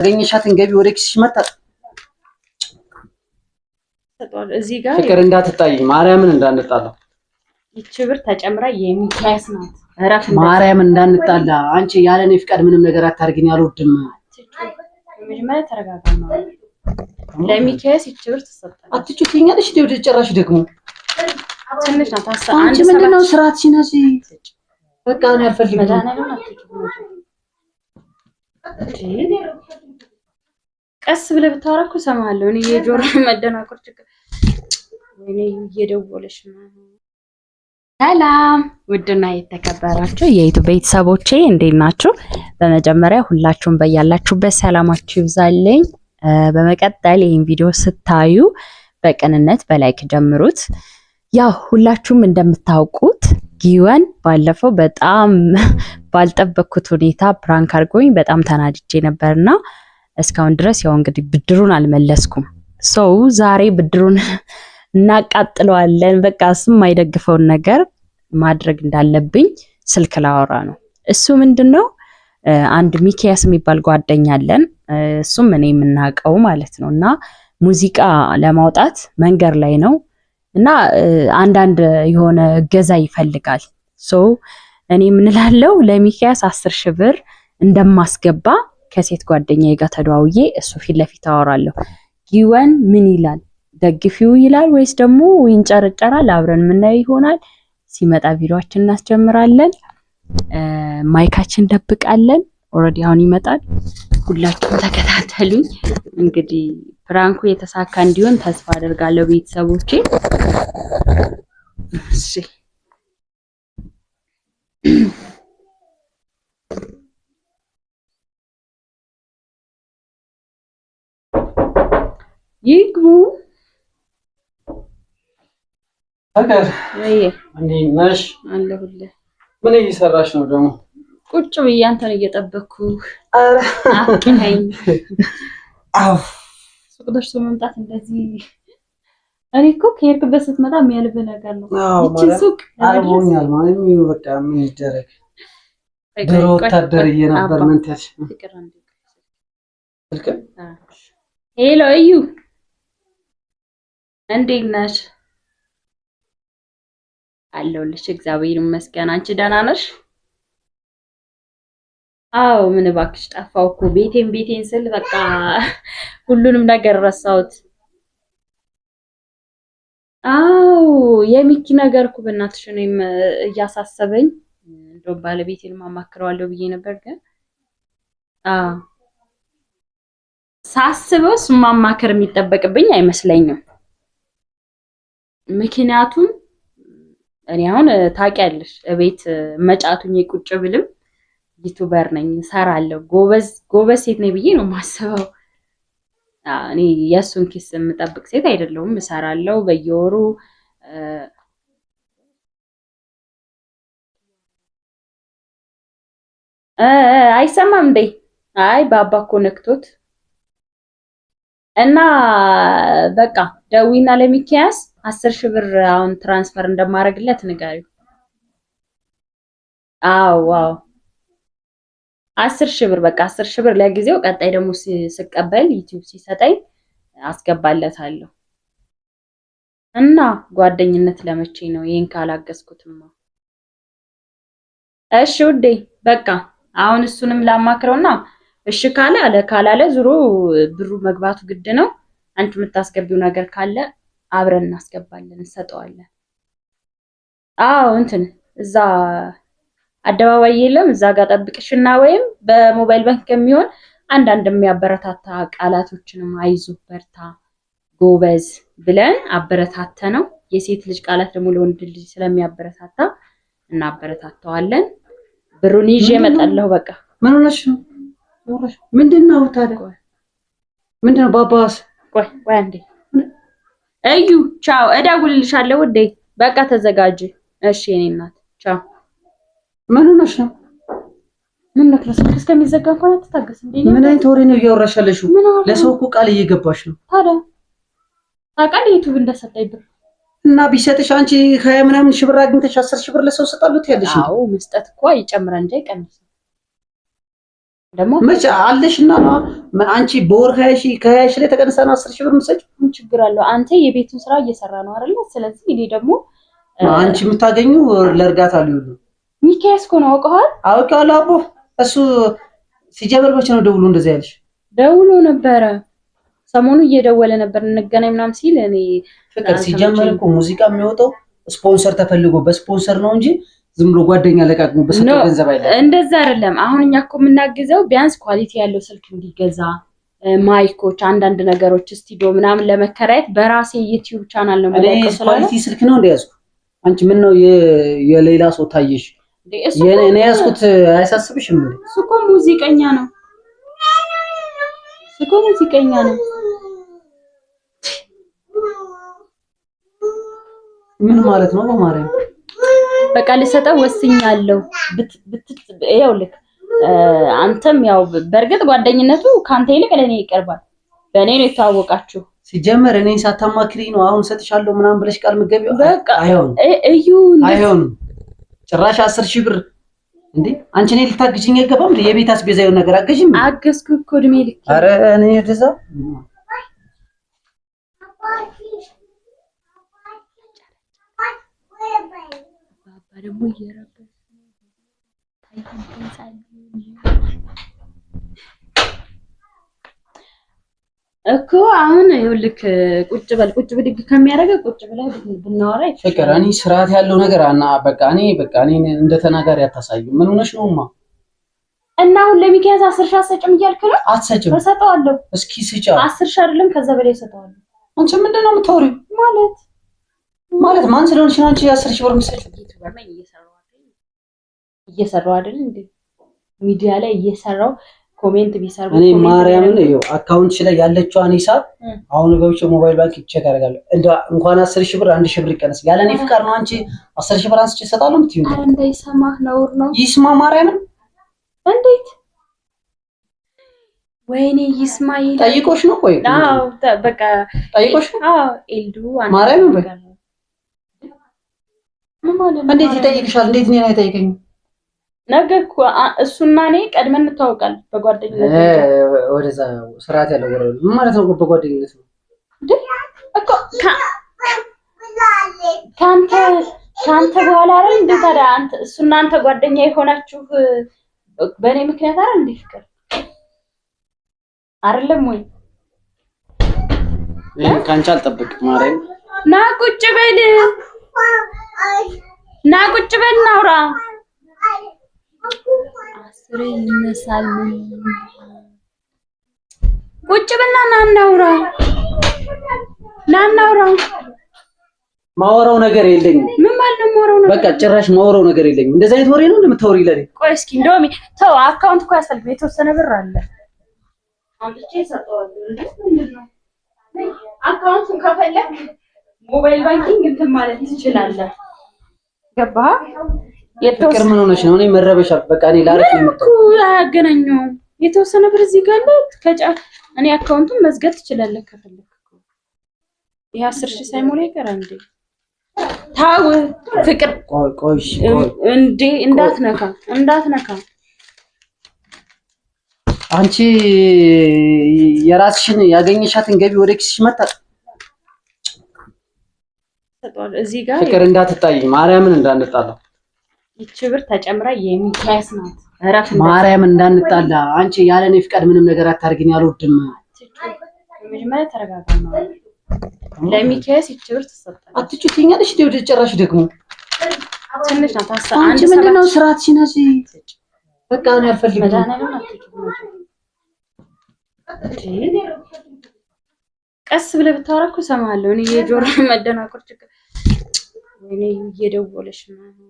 ያገኘሻትን ገቢ ወደ ኪስሽ መጣ ተጧል። እዚህ ጋር ፍቅር እንዳትጣይ ማርያምን እንዳንጣላ። ይቺ ብር ተጨምራ የሚካያስ ናት። አራፍ ማርያምን እንዳንጣላ። አንቺ ያለኔ ፍቃድ ምንም ነገር አታርጊኝ አልወድም። መጀመሪያ ተረጋጋና ለሚካያስ ይቺ ብር ተሰጣለች። አትጩትኛለሽ ወደ ጭራሽ ደግሞ ትንሽ ናት። አንቺ ምንድነው ስራትሽን እዚህ በቃ ነው ያልፈልግም። ቀስ ብለህ ብታወራ እኮ እሰማለሁ። እኔ የጆሮ መደናቆር ችግር እኔ እየደወለሽ ነው። ሰላም ውድና የተከበራችሁ የዩቲዩብ ቤተሰቦቼ እንዴት ናችሁ? በመጀመሪያ ሁላችሁም በያላችሁበት ሰላማችሁ ይብዛልኝ። በመቀጠል ይህን ቪዲዮ ስታዩ በቅንነት በላይክ ጀምሩት። ያው ሁላችሁም እንደምታውቁት ጊወን ባለፈው በጣም ባልጠበቅኩት ሁኔታ ፕራንክ አድርጎኝ በጣም ተናድጄ ነበርና እስካሁን ድረስ ያው እንግዲህ ብድሩን አልመለስኩም። ሰው ዛሬ ብድሩን እናቃጥለዋለን። በቃ እሱም የማይደግፈውን ነገር ማድረግ እንዳለብኝ ስልክ ላወራ ነው። እሱ ምንድነው አንድ ሚኪያስ የሚባል ጓደኛ አለን። እሱም እኔ የምናውቀው ማለት ነውና ሙዚቃ ለማውጣት መንገድ ላይ ነው እና አንዳንድ የሆነ እገዛ ይፈልጋል። ሶ እኔ ምን እላለሁ ለሚኪያስ 10,000 ብር እንደማስገባ ከሴት ጓደኛዬ ጋር ተደዋውዬ እሱ ፊት ለፊት አወራለሁ። ጊወን ምን ይላል? ደግፊው ይላል ወይስ ደግሞ ይንጨርጨራል? አብረን የምናየው ይሆናል። ሲመጣ ቪዲዮአችንን እናስጀምራለን። ማይካችን ደብቃለን። ኦሬዲ አሁን ይመጣል። ሁላችሁም ተከታተሉኝ። እንግዲህ ፕራንኩ የተሳካ እንዲሆን ተስፋ አደርጋለሁ ቤተሰቦቼ። እሺ ይግቡ። ፍቅር ወይ እንዴት ነሽ? አለሁልህ። ምን እየሰራሽ ነው ደግሞ? ቁጭ ብዬ አንተን እየጠበቅኩ። አረ አትከኝ። አፍ ሱቅ ደርሶ መምጣት እንደዚህ እኔ እኮ ከሄድክበት ስትመጣ የሚያልብ ነገር ነው። ይቺ ሱቅ አልቦኛል ማለት ነው። በቃ ምን ይደረግ? ድሮ ወታደር እየነበር ምን ታሽ? ሄሎ እዩ እንዴት ነሽ? አለሁልሽ እግዚአብሔር ይመስገን። አንቺ ደህና ነሽ? አዎ ምን እባክሽ ጠፋሁ እኮ ቤቴን ስል በቃ ሁሉንም ነገር ረሳሁት። አዎ የሚኪ ነገር እኮ በእናትሽ እኔም እያሳሰበኝ እንደው ባለቤቴን ማማክረዋለሁ ብዬ ነበር ግን ሳስበው ማማከር የሚጠበቅብኝ አይመስለኝም። ምክንያቱም እኔ አሁን ታውቂያለሽ እቤት መጫቱኝ ቁጭ ብልም ዩቲዩበር ነኝ ሰራለሁ። ጎበዝ ሴት ነኝ ብዬ ነው ማስበው። እኔ የሱን ኪስ የምጠብቅ ሴት አይደለሁም። እሰራለሁ በየወሩ አይሰማም እንዴ? አይ ባባ እኮ ነክቶት እና በቃ ደዊና ለሚኪያስ 10,000 ብር አሁን ትራንስፈር እንደማረግለት ንገሪው። አዎ 10,000 ብር በቃ 10,000 ብር ለጊዜው፣ ቀጣይ ደግሞ ስቀበል ዩቲዩብ ሲሰጠኝ አስገባለታለሁ። እና ጓደኝነት ለመቼ ነው? ይሄን ካላገዝኩትማ። እሺ ውዴ በቃ አሁን እሱንም ላማክረውና እሺ ካለ አለ ካላለ ዙሮ ብሩ መግባቱ ግድ ነው። አንቺ የምታስገቢው ነገር ካለ አብረን እናስገባለን እንሰጠዋለን። አዎ እንትን እዛ አደባባይ የለም እዛ ጋር ጠብቅሽና ወይም በሞባይል ባንክ ከሚሆን አንዳንድ የሚያበረታታ ቃላቶችንም አይዞ በርታ ጎበዝ ብለን አበረታተነው። የሴት ልጅ ቃላት ደግሞ ለወንድ ልጅ ስለሚያበረታታ እናበረታታዋለን። ብሩን ይዤ እመጣለሁ። በቃ ምን ሆነሽ ነው? ምንድነው ታዲያ? ምንድነው ባባስ? ቆይ አንዴ እዩ ቻው፣ እደውልልሻለሁ ውዴ። በቃ ተዘጋጂ እሺ የኔ እናት ቻው። ምን ሆነሽ ነው? ምን ነው ስልክ እስከሚዘጋ እንኳን አትታገስ እንዴ? ምን አይነት ወሬ ነው እያወራሽ ያለሽው? ለሰው እኮ ቃል እየገባሽ ነው። ታዲያ ታውቃለህ ዩቲዩብ እንደሰጠኝ ብር እና ቢሰጥሽ አንቺ 20 ምናምን ሺህ ብር አግኝተሽ 10,000 ብር ለሰው ሰጣሉት ያለሽ? አዎ መስጠት እኮ ይጨምራል እንጂ አይቀንስም። ደግሞ መቼ አለሽና አንቺ በወር 20 ሺህ ላይ ተቀንሰና 10 ሺህ ብር የምትሰጪው ምን ችግር አለው? አንተ የቤቱን ስራ እየሰራ ነው አይደል? ስለዚህ እኔ ደግሞ አንቺ የምታገኙ ለእርዳታ ሊውሉ ሚካኤል እኮ ነው አውቀዋል። አውቀዋለሁ አቦ እሱ ሲጀምር መቼ ነው ደውሎ እንደዚህ ያለሽ? ደውሎ ነበረ ሰሞኑ እየደወለ ነበር እንገናኝ ምናምን ሲል እኔ ፍቅር ሲጀምር እኮ ሙዚቃ የሚወጣው ስፖንሰር ተፈልጎ በስፖንሰር ነው እንጂ ዝም ብሎ ጓደኛ ለቃቅሞ በሰጠው ገንዘብ አይደለም። እንደዛ አይደለም። አሁን እኛ እኮ የምናግዘው ቢያንስ ኳሊቲ ያለው ስልክ እንዲገዛ ማይኮች፣ አንዳንድ ነገሮች ስቱዲዮ ምናምን ለመከራየት በራሴ ዩቲዩብ ቻናል ነው ማለት ነው። ኳሊቲ ስልክ ነው እንደያዝኩ አንቺ ምን ነው የሌላ ሰው ታየሽ? እኔ ያዝኩት አያሳስብሽም እንዴ? እሱ እኮ ሙዚቀኛ ነው። ምን ማለት ነው? በማርያም በቃ ልሰጠው ወስኛለሁ። ይኸውልህ አንተም ያው በእርግጥ ጓደኝነቱ ካንተ ይልቅ ለኔ ይቀርባል። በእኔ ነው የተዋወቃችሁ። ሲጀመር እኔን ሳታማክሪ ነው አሁን ሰጥሻለሁ ምናምን ብለሽ ቃል ምገቢው? በቃ አይሆንም። ጭራሽ 10 ሺህ ብር እንዴ! አንቺ ነኝ ልታግጂኝ አይገባም? የቤት አስቤዛ የሆነ ነገር አገዥም። አገዝኩ እኮ እድሜ ልክ። ኧረ እኔ እንደዛ ደግሞ እየረበሽ እኮ አሁን ይኸውልህ ቁጭ ብድግ ከሚያደርገው ቁጭ ብለህ ብናወራ ፍቅር እኔ ስርዓት ያለው ነገር በቃ እኔ እንደ ተናጋሪ አታሳዩ። ምን ሆነሽ ነውማ? እና አሁን ለሚካኤል 10 ሺህ አትሰጭም እያልክ ነው? አትሰጭም? እሰጠዋለሁ። እስኪ ስጫ 10 ሺህ አይደለም ከዛ በላይ እሰጠዋለሁ። አንቺ ምንድን ነው የምታወሪው? ማለት ማን ስለሆንሽ ነው አንቺ 10 ሺህ ብር የምትሰጪው? እየሰራው አይደል እንዴ? ሚዲያ ላይ እየሰራው ኮሜንት ቢሰርቡ እኔ ማርያምን ነው አካውንትሽ ላይ ያለችዋን ሂሳብ አሁን ገብቼ ሞባይል ባንክ ቼክ አደርጋለሁ። እንኳን 10 ሺህ ብር 1 ሺህ ብር ይቀነስ ያለ እኔ ፍቃድ ነው አንቺ 10 ሺህ ብር አንስቼ እሰጣለሁ የምትይው? አረ እንዳይሰማህ ነውር ነው። ይስማ ማርያምን። እንዴት ወይኔ ይስማኤል ጠይቆሽ ነው? ቆይ አዎ በቃ ጠይቆሽ ነው? አዎ ኤልዱ ማርያምን በቃ ምን ማለት ነው? እንዴት ይጠይቅሻል? እንዴት እኔን አይጠይቀኝም? ነገር እኮ እሱና እኔ ቀድመን እንተዋወቃለን በጓደኝነት። ወደዛ ስርዓት ያለው ወሬ ምን ማለት ነው? በጓደኝነት ነው እኮ ካንተ በኋላ አይደል እንዴ? ታዲያ እሱና አንተ ጓደኛ የሆናችሁ በእኔ ምክንያት አይደል እንዴ? ፍቅር አይደለም ወይ? ካንቺ አልጠብቅም። ማርያም ና ቁጭ በል እናውራ። አስሬ ይነሳል። ቁጭ በልና ና እናውራ። ማወራው ነገር የለኝም። ምን ማለት ነው ማወራው ነገር? በቃ ጭራሽ ማወራው ነገር የለኝም። እንደዛ አይነት ወሬ ነው እንደምታወሪ ለኔ? ቆይ እስኪ እንደውም ተው፣ አካውንት እኮ ያስፈልግ የተወሰነ ብር አለ። አንቺ ሰጠዋለሁ እንዴ? ምንድነው አካውንቱን ከፈለክ ሞባይል ባንኪንግ እንትን ማለት ትችላለህ። ገባህ? ፍቅር ምን ሆነሽ ነው? እኔ መረበሻል። በቃ እኔ ላረፍ ነው እኮ አያገናኘውም። የተወሰነ ብር እዚህ ጋር አለ። እኔ አካውንቱን መዝጋት ትችላለህ ከፈለክ። ይሄ 10 ሺህ ሳይሞላ ይቀራል እንዴ? ታው ፍቅር ቆይ እንዴ እንዳትነካ አንቺ የራስሽን ያገኘሻትን ገቢ ወደ ኪስሽ መጣ ተጣጣ። እዚህ ጋር ፍቅር እንዳትጣይ ማርያምን እንዳንጣላ። ይቺ ብር ተጨምራ የሚካያስ ናት። አራፍ ማርያምን እንዳንጣላ። አንቺ ያለኔ ፍቃድ ምንም ነገር አታርጊኝ። አልወድም። መጀመሪያ ተረጋጋ ነው። ለሚካያስ ይቺ ብር ተሰጣለች። አትጩትኛለሽ ወደ ጭራሽ ደግሞ ትንሽ ናት። አንቺ ምንድነው ስራትሽን አዚ በቃ እኔ አልፈልግም። ቀስ ብለህ ብታወራ እኮ እሰማለሁ። እኔ የጆሮ መደናቆር ችግር ወይኔ እየደወለች ነው አይደል?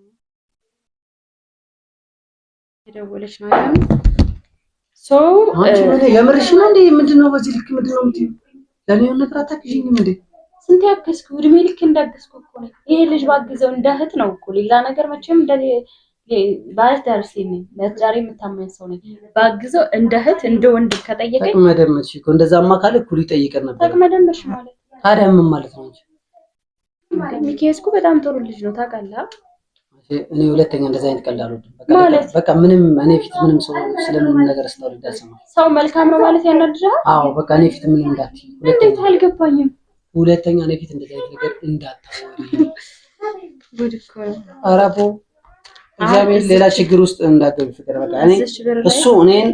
አንቺ የምርሽ ነው እንዴ? ምንድነው በዚህ ልክ ምንድነው የምትይው? ለኔ የሆነ ነገር አታግዢኝም እንዴ? ስንት ያገዝኩ እድሜ ልክ እንዳገዝኩ እኮ ነው። ይሄ ልጅ ባግዘው እንደ እህት ነው እኮ ሌላ ነገር መቼም እንደ ባለት ዳርሲኝ ለዛሬ የምታመን ሰው ነኝ። ባግዘው እንደ እህት እንደ ወንድ ከጠየቀኝ ተቅመደምሽ እኮ እንደዛማ ካለ እኩል ይጠይቀን ነበር። ተቅመደምሽ ማለት ታዲያ ምን ማለት ነው? ሚካኤል እኮ በጣም ጥሩ ልጅ ነው ታውቃለህ። እኔ ሁለተኛ እንደዛ አይነት ቀልድ አልወድም። በቃ ምንም እኔ ፊት ምንም ሰው ስለምንም ነገር ስታወራ አልሰማም። ሰው መልካም ነው ማለት ያናድዳል? አዎ በቃ እኔ ፊት ምንም እንዳትይ። እንዴት አልገባኝም። ሁለተኛ እኔ ፊት እንደዛ አይነት ነገር እንዳታወሪ። ጉድ እኮ ነው። ኧረ አቦ እግዚአብሔር ሌላ ችግር ውስጥ እንዳትገቢ ፍቅር። በቃ እሱ እኔን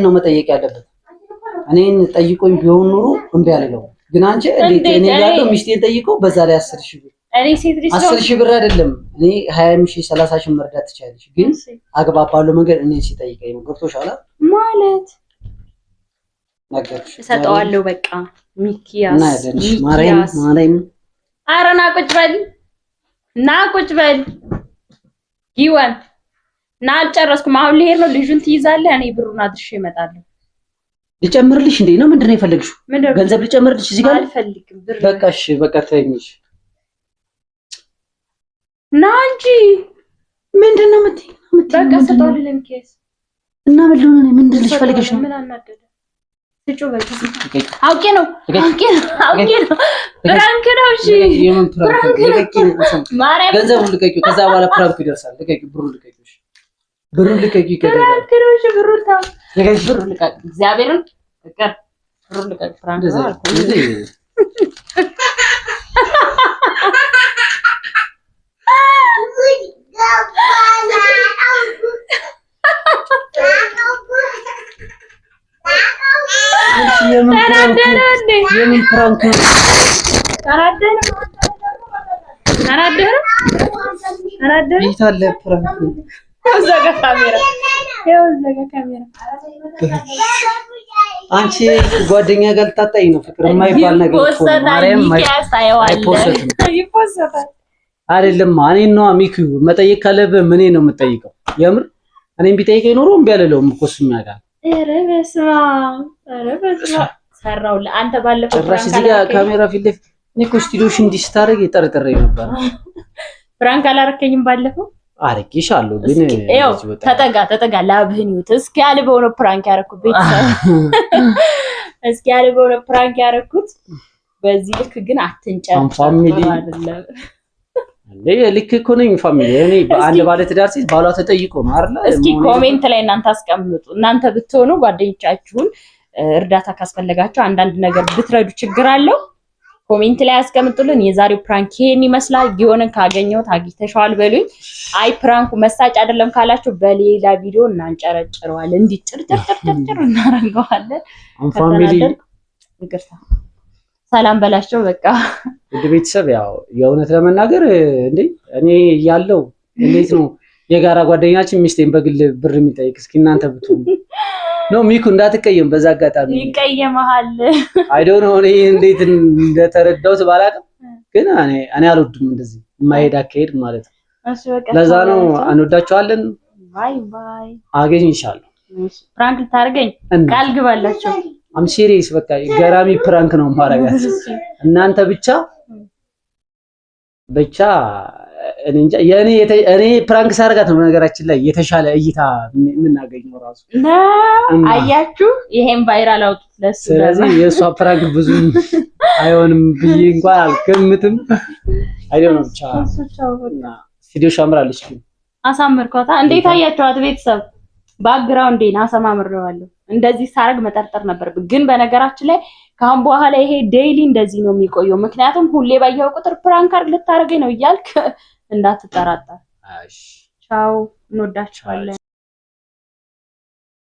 ነው መጠየቅ ያለበት። እኔን ጠይቆኝ ቢሆን ኑሮ እምቢ አልለው። ግን አንቺ እንዴት እኔ ያለው ሚስቴን ጠይቆ በዛ ላይ 10,000 ብር እኔ ሴት ልጅ 10,000 ብር አይደለም እኔ 20,000 30,000 መርዳት ትችላለሽ። ግን አግባብ ባለው መንገድ እኔን ሲጠይቀኝ ነው። ገብቶሻል ማለት ነገርሽ እሰጠዋለሁ። በቃ ሚኪያስ ማርያም ኧረ ና ቁጭ በል ይወን ና አልጨረስኩም። አሁን ልሄድ ነው። ልጁን ትይዛለህ፣ እኔ ብሩን አድርሼ እመጣለሁ። ልጨምርልሽ እንዴ ነው? ምንድነው የፈለግሽው? ገንዘብ ልጨምርልሽ እዚህ ጋር? አልፈልግም ብር። በቃ እሺ በቃ ተይኝሽ ና እንጂ ምንድነው የምትይኝ? በቃ ሰጠዋለሁ ለሚኪያስ እና ምንድን ልሽ ፈልገሽ ነው? ምን አናደደ? ስጩ በቃ አውቄ ነው ፍራንክ ነው። እሺ የምን ፍራንክ? ማርያም ገንዘቡን ልቀቂው፣ ከዛ በኋላ ፍራንክ ይደርሳል። ልቀቂው፣ ብሩን ልቀቂው። ብሩን ልቀቂው ይከዳል። ፍራንክ ነው። እሺ ብሩን ታው ልቀቂው፣ ብሩን ልቀቂው። እግዚአብሔርን ፍቅር ብሩን ልቀቂው። ፍራንክ ነው አልኩ። የምን ፕራንክ ነው? ተናደረ ይታለ ፕራንክ ነው። እዛጋ ካሜራ አንቺ ጓደኛ ጋር ልታጣኝ ነው? ፍቅር የማይባል ነገር እኮ ማርያም ይፖሰታል አይደለም። እኔን ነው ሚኪ መጠየቅ ካለብህ ምን ነው የምጠይቀው? የምር እኔን ቢጠይቀኝ ኖሮ እምቢ አልለውም እኮ እሱ የሚያውቃል። ኧረ በስመ አብ ሰራው አንተ ባለፈው ጭራሽ እዚህ ጋር ካሜራ ፊት ለፊት እኔ እኮ ስቱዲዮሽ እንዲህ ስታደርግ የጠረጠረ ነበር። ፍራንክ አላረከኝም ባለፈው? አርቄሻለሁ ግን ይኸው ተጠጋ ላብህን ይውት እስኪ ያልበው ነው ፕራንክ ያረኩት። ቤተሰብ እስኪ ያልበው ነው ፕራንክ ያረኩት። በዚህ ልክ ግን አትንጨርጭ አይደለም እንዴ? ልክ እኮ ነኝ ፋሚሊ። እኔ በአንድ ባለ ትዳር ሴት ባሏ ተጠይቆ ነው አይደል? እስኪ ኮሜንት ላይ እናንተ አስቀምጡ። እናንተ ብትሆኑ ጓደኞቻችሁን እርዳታ ካስፈልጋችሁ አንዳንድ ነገር ብትረዱ ችግር አለው? ኮሜንት ላይ አስቀምጡልን። የዛሬው ፕራንክ ይሄን ይመስላል። ጊዮንን ካገኘሁት አግኝተሻል በሉኝ። አይ ፕራንኩ መሳጭ አይደለም ካላችሁ በሌላ ቪዲዮ እናንጨረጭረዋለን። እንዲጭርጭርጭርጭር እናረጋዋለን። ፋሚሊ ይቅርታ ሰላም በላቸው በቃ። ውድ ቤተሰብ ያው የእውነት ለመናገር እንዴ እኔ ያለው እንዴት ነው የጋራ ጓደኛችን ሚስቴን በግል ብር የሚጠይቅ? እስኪ እናንተ ብትሆኑ ነው ሚኩ እንዳትቀየም። በዛ አጋጣሚ ይቀየማል። አይ ዶንት ኖ እኔ እንዴት እንደተረዳሁት ባላውቅም ግን እኔ አልወድም እንደዚህ የማይሄድ አካሄድ ማለት ነው። እሺ በቃ ለዛ ነው እንወዳቸዋለን። ባይ ባይ። አገኝሻለሁ። ፕራንክ ልታደርገኝ ቃል ግባላችሁ። አም ሲሪየስ በቃ ገራሚ ፕራንክ ነው ማረጋት። እናንተ ብቻ እኔ ፕራንክ ሳርጋት ነው ነገራችን ላይ የተሻለ እይታ የምናገኘው ራሱ አያችሁ። ይሄን ቫይራል አውጡት ለሱ። ስለዚህ የሷ ፕራንክ ብዙ አይሆንም ብዬ እንኳን አልገምትም። አይደለም ብቻ ስቱዲዮ ሻምራለች ግን አሳምርኳታ። እንዴት አያችኋት ቤተሰብ? ባክግራውንዴን አሰማምረዋለሁ። እንደዚህ ሳረግ መጠርጠር ነበርብኝ። ግን በነገራችን ላይ ካሁን በኋላ ይሄ ዴይሊ እንደዚህ ነው የሚቆየው። ምክንያቱም ሁሌ ባየው ቁጥር ፕራንክ አርግ ልታረገኝ ነው እያልክ እንዳትጠራጠር። ቻው፣ እንወዳችኋለን።